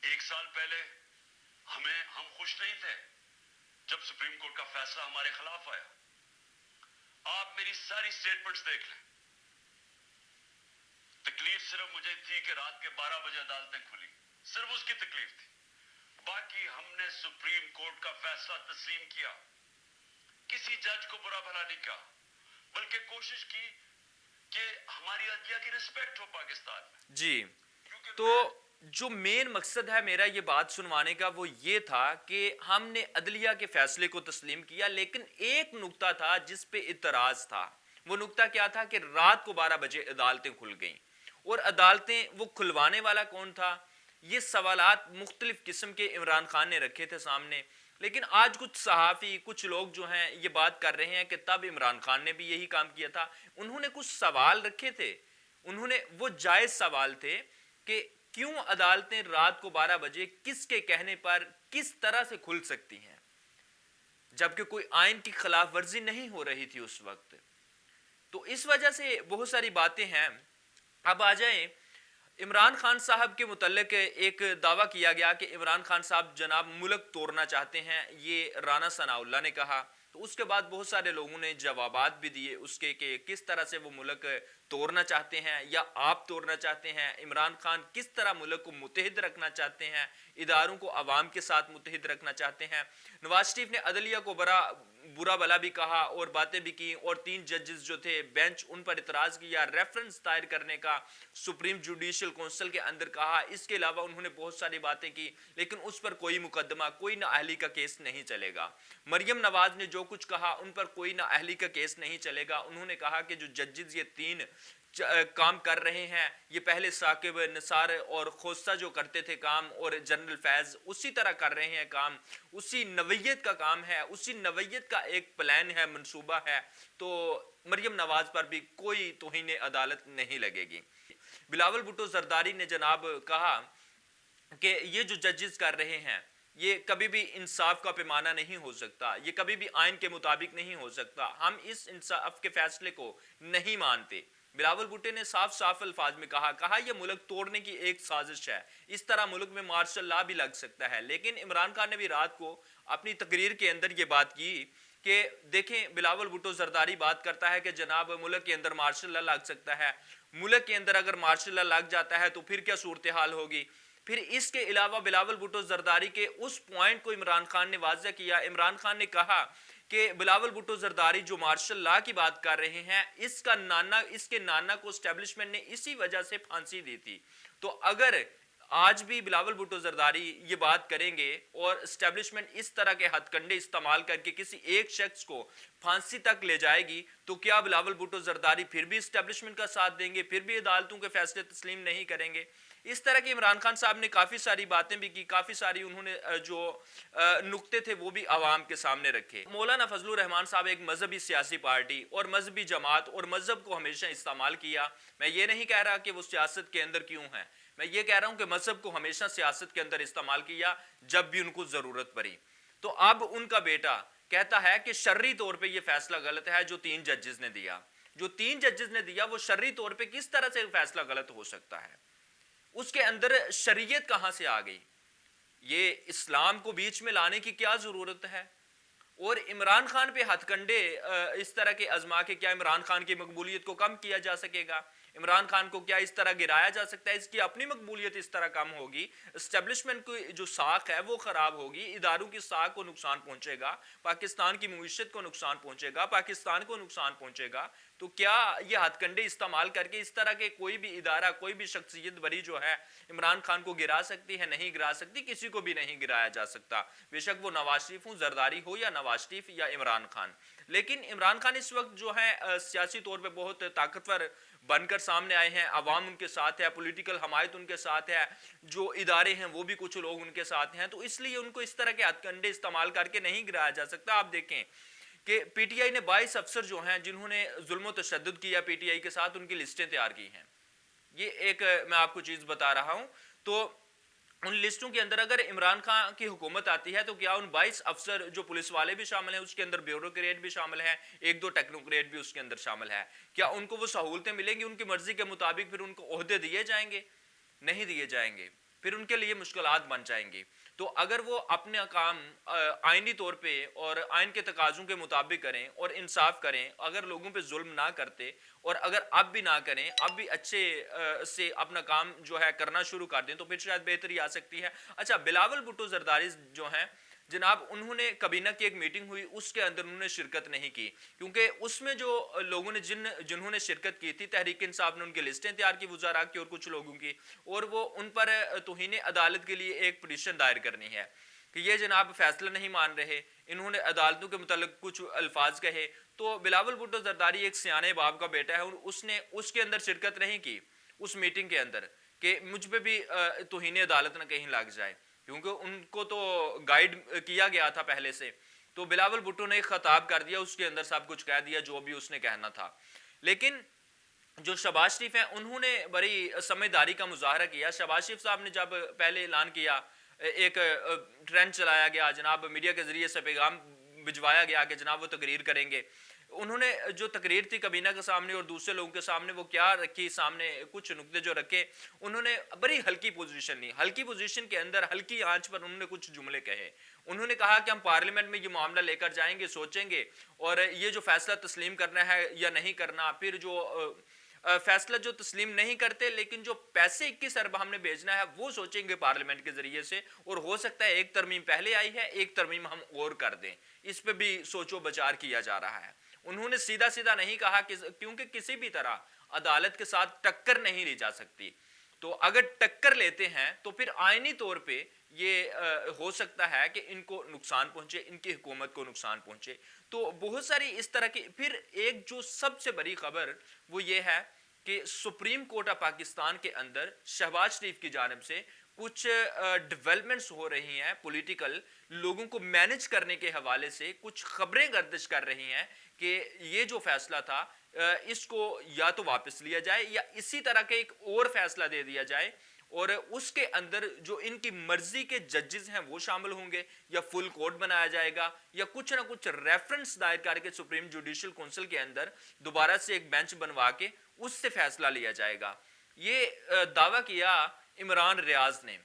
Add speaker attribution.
Speaker 1: एक साल पहले हम खुश नहीं थे जब सुप्रीम कोर्ट का फैसला हमारे खिलाफ आया। आप मेरी सारी स्टेटमेंट्स देख लें। तकलीफ सिर्फ मुझे थी कि रात के 12 बजे अदालतें खुली, सिर्फ उसकी तकलीफ थी। बाकी हमने सुप्रीम कोर्ट का फैसला तस्लीम किया, किसी जज को बुरा भला नहीं कहा, बल्कि कोशिश की कि हमारी अदलिया की रिस्पेक्ट हो पाकिस्तान में।
Speaker 2: जी, तो जो मेन मकसद है मेरा ये बात सुनवाने का वो ये था कि हमने अदलिया के फैसले को तस्लीम किया, लेकिन एक नुक्ता था जिस पे इतराज था। वो नुक्ता क्या था कि रात को 12 बजे अदालतें खुल गईं, और अदालतें वो खुलवाने वाला कौन था, ये सवालात मुख्तलिफ किस्म के इमरान खान ने रखे थे सामने। लेकिन आज कुछ सहाफ़ी, कुछ लोग जो हैं ये बात कर रहे हैं कि तब इमरान खान ने भी यही काम किया था। उन्होंने कुछ सवाल रखे थे, उन्होंने वो जायज़ सवाल थे कि क्यों अदालतें रात को 12 बजे किसके कहने पर किस तरह से खुल सकती हैं, जबकि कोई आइन की खिलाफ वर्जी नहीं हो रही थी उस वक्त। तो इस वजह से बहुत सारी बातें हैं। अब आ जाए इमरान खान साहब के मुतल्लिक एक दावा किया गया कि इमरान खान साहब जनाब मुल्क तोड़ना चाहते हैं, ये राना सनाउल्लाह ने कहा। तो उसके बाद बहुत सारे लोगों ने जवाबात भी दिए उसके कि किस तरह से वो मुल्क तोड़ना चाहते हैं या आप तोड़ना चाहते हैं, इमरान खान किस तरह मुल्क को मुत्तहिद रखना चाहते हैं, इदारों को अवाम के साथ मुत्तहिद रखना चाहते हैं। नवाज शरीफ ने अदलिया को बड़ा बुरा भला भी कहा और बातें भी की, और 3 जजेस जो थे बेंच उन पर इतराज किया, रेफरेंस दायर करने का सुप्रीम जुडिशियल काउंसिल के अंदर कहा। इसके अलावा उन्होंने बहुत सारी बातें की, लेकिन उस पर कोई मुकदमा, कोई नाअहली का केस नहीं चलेगा। मरियम नवाज ने जो कुछ कहा उन पर कोई नाअहली का केस नहीं चलेगा। उन्होंने कहा कि जो जजेस ये 3 काम कर रहे हैं, ये पहले साकिब, निसार और खोस्ता जो करते थे काम, और जनरल फैज उसी तरह कर रहे हैं काम, उसी नवैयत का काम है, उसी नवैयत का एक प्लान है, मंसूबा है। तो मरियम नवाज पर भी कोई तौहीन अदालत नहीं लगेगी। बिलावल भुट्टो जरदारी ने जनाब कहा कि ये जो जजेस कर रहे हैं ये कभी भी इंसाफ का पैमाना नहीं हो सकता, ये कभी भी आइन के मुताबिक नहीं हो सकता, हम इस इंसाफ के फैसले को नहीं मानते। बिलावल भुट्टो ने साफ साफ अल्फाज में कहा यह मुल्क तोड़ने की एक साजिश है, इस तरह मुल्क में मार्शल लॉ भी लग सकता है। लेकिन इमरान खान ने भी रात को अपनी तकरीर के अंदर ये बात की कि देखें, बिलावल भुट्टो जरदारी बात करता है कि जनाब मुल्क के अंदर मार्शल लॉ लग सकता है। मुल्क के अंदर अगर मार्शल लॉ लग जाता है तो फिर क्या सूरत हाल होगी। फिर इसके अलावा बिलावल भुट्टो जरदारी के उस पॉइंट को इमरान खान ने वाज़ह किया। इमरान खान ने कहा कि बिलावल भुट्टो जरदारी जो मार्शल लॉ की बात कर रहे हैं, इसके नाना को एस्टेब्लिशमेंट ने इसी वजह से फांसी दी थी। तो अगर आज भी बिलावल भुट्टो जरदारी ये बात करेंगे और एस्टेब्लिशमेंट इस तरह के हथकंडे इस्तेमाल करके किसी एक शख्स को फांसी तक ले जाएगी, तो क्या बिलावल भुट्टो जरदारी फिर भी एस्टेब्लिशमेंट का साथ देंगे, फिर भी अदालतों के फैसले तस्लीम नहीं करेंगे। इस तरह के इमरान खान साहब ने काफ़ी सारी बातें भी की, काफ़ी सारी उन्होंने जो नुक्ते थे वो भी आवाम के सामने रखे। मौलाना फजलुर रहमान साहब एक मजहबी सियासी पार्टी और मजहबी जमात और मजहब को हमेशा इस्तेमाल किया। मैं ये नहीं कह रहा कि वो सियासत के अंदर क्यों है, मैं ये कह रहा हूं कि मजहब को हमेशा सियासत के अंदर इस्तेमाल किया जब भी उनको जरूरत पड़ी। तो अब उनका बेटा कहता है कि शर्री तौर पे ये फैसला गलत है जो 3 जजेस ने दिया। जो 3 जजेस ने दिया वो शर्री तौर पे किस तरह से फैसला गलत हो सकता है, उसके अंदर शरीयत कहां से आ गई, ये इस्लाम को बीच में लाने की क्या जरूरत है। और इमरान खान पे हथकंडे इस तरह के आजमा के क्या इमरान खान की मकबूलियत को कम किया जा सकेगा, इमरान खान को क्या इस तरह गिराया जा सकता है, इसकी अपनी मकबूलियत इस तरह कम होगी, एस्टेब्लिशमेंट की जो साख है वो खराब होगी, इदारों की साख को नुकसान पहुंचेगा, पाकिस्तान की मईशत को नुकसान पहुंचेगा, पाकिस्तान को नुकसान पहुंचेगा। तो क्या ये हथकंडे इस्तेमाल करके इस तरह के कोई भी इदारा, कोई भी शख्सियत बरी जो है इमरान खान को गिरा सकती है? नहीं गिरा सकती, किसी को भी नहीं गिराया जा सकता, बेशक वो नवाज शरीफ हो, जरदारी हो, या नवाज शरीफ या इमरान खान। लेकिन इमरान खान इस वक्त जो है सियासी तौर पे बहुत ताकतवर बनकर सामने आए हैं, अवाम उनके साथ है, पॉलिटिकल हमायत उनके साथ है, जो इदारे हैं वो भी कुछ लोग उनके साथ हैं। तो इसलिए उनको इस तरह के हथकंडे इस्तेमाल करके नहीं गिराया जा सकता। आप देखें कि पीटीआई ने 22 अफसर जो हैं जिन्होंने जुल्म तशद्दुद किया पीटीआई के साथ, उनकी लिस्टें तैयार की हैं। ये एक मैं आपको चीज़ बता रहा हूं। तो उन लिस्टों के अंदर अगर इमरान खान की हुकूमत आती है तो क्या उन 22 अफसर जो पुलिस वाले भी शामिल हैं, उसके अंदर ब्यूरोक्रेट भी शामिल हैं, 1-2 टेक्नोक्रेट भी उसके अंदर शामिल है, क्या उनको वो सहूलतें मिलेंगी? उनकी मर्जी के मुताबिक फिर उनको ओहदे दिए जाएंगे? नहीं दिए जाएंगे। پھر ان کے لیے مشکلات بن جائیں گی. تو اگر وہ اپنے کام آئینی طور پہ اور آئین کے تقاضوں کے مطابق کریں اور انصاف کریں, اگر لوگوں پہ ظلم نہ کرتے اور اگر اب بھی نہ کریں, اب بھی اچھے سے اپنا کام جو ہے کرنا شروع کر دیں, تو پھر شاید بہتری آ سکتی ہے. اچھا, بلاول بھٹو زرداری جو ہیں جناب, انہوں نے کابینہ کی ایک میٹنگ ہوئی, اس کے اندر انہوں نے شرکت نہیں کی, کیونکہ اس میں جو لوگوں نے جنہوں نے شرکت کی تھی, تحریک انصاف نے ان کی لسٹیں تیار کی وزراء کی اور کچھ لوگوں کی, اور وہ ان پر توہین عدالت کے لیے ایک پٹیشن دائر کرنی ہے کہ یہ جناب فیصلہ نہیں مان رہے, انہوں نے عدالتوں کے متعلق کچھ الفاظ کہے. تو بلاول بھٹو زرداری ایک سیانے باپ کا بیٹا ہے, اور اس نے اس کے اندر شرکت نہیں کی اس میٹنگ کے اندر کہ مجھ پہ بھی توہین عدالت نہ کہیں لگ جائے, کیونکہ ان کو تو گائیڈ کیا گیا تھا پہلے سے. تو بلاول بھٹو نے ایک خطاب کر دیا, اس کے اندر سب کچھ کہہ دیا جو بھی اس نے کہنا تھا. لیکن جو شہباز شریف ہیں, انہوں نے بڑی سمجھداری کا مظاہرہ کیا. شہباز شریف صاحب نے جب پہلے اعلان کیا, ایک ٹرینڈ چلایا گیا جناب, میڈیا کے ذریعے سے پیغام بھجوایا گیا کہ جناب وہ تقریر کریں گے. انہوں نے جو تقریر تھی کابینہ کے سامنے اور دوسرے لوگوں کے سامنے, وہ کیا رکھی سامنے, کچھ نقطے جو رکھے, انہوں نے بڑی ہلکی پوزیشن لی. ہلکی پوزیشن کے اندر ہلکی آنچ پر انہوں نے کچھ جملے کہے. انہوں نے کہا کہ ہم پارلیمنٹ میں یہ معاملہ لے کر جائیں گے, سوچیں گے, اور یہ جو فیصلہ تسلیم کرنا ہے یا نہیں کرنا, پھر جو فیصلہ جو تسلیم نہیں کرتے لیکن جو پیسے 21 ارب ہم نے بھیجنا ہے وہ سوچیں گے پارلیمنٹ کے ذریعے سے, اور ہو سکتا ہے ایک ترمیم پہلے آئی ہے, ایک ترمیم ہم اور کر دیں, اس پہ بھی سوچ و بچار کیا جا رہا ہے. انہوں نے سیدھا سیدھا نہیں کہا کہ کیونکہ کسی بھی طرح عدالت کے ساتھ ٹکر نہیں لی جا سکتی, تو اگر ٹکر لیتے ہیں تو پھر آئینی طور پہ یہ ہو سکتا ہے کہ ان کو نقصان پہنچے, ان کی حکومت کو نقصان پہنچے. تو بہت ساری اس طرح کی. پھر ایک جو سب سے بڑی خبر وہ یہ ہے کہ سپریم کورٹ آف پاکستان کے اندر شہباز شریف کی جانب سے کچھ ڈیولپمنٹس ہو رہی ہیں پولیٹیکل, لوگوں کو مینج کرنے کے حوالے سے کچھ خبریں گردش کر رہی ہیں کہ یہ جو فیصلہ تھا اس کو یا تو واپس لیا جائے یا اسی طرح کے ایک اور فیصلہ دے دیا جائے, اور اس کے اندر جو ان کی مرضی کے ججز ہیں وہ شامل ہوں گے, یا فل کورٹ بنایا جائے گا, یا کچھ نہ کچھ ریفرنس دائر کر کے سپریم جوڈیشل کونسل کے اندر دوبارہ سے ایک بینچ بنوا کے اس سے فیصلہ لیا جائے گا. یہ دعویٰ کیا عمران ریاض نے,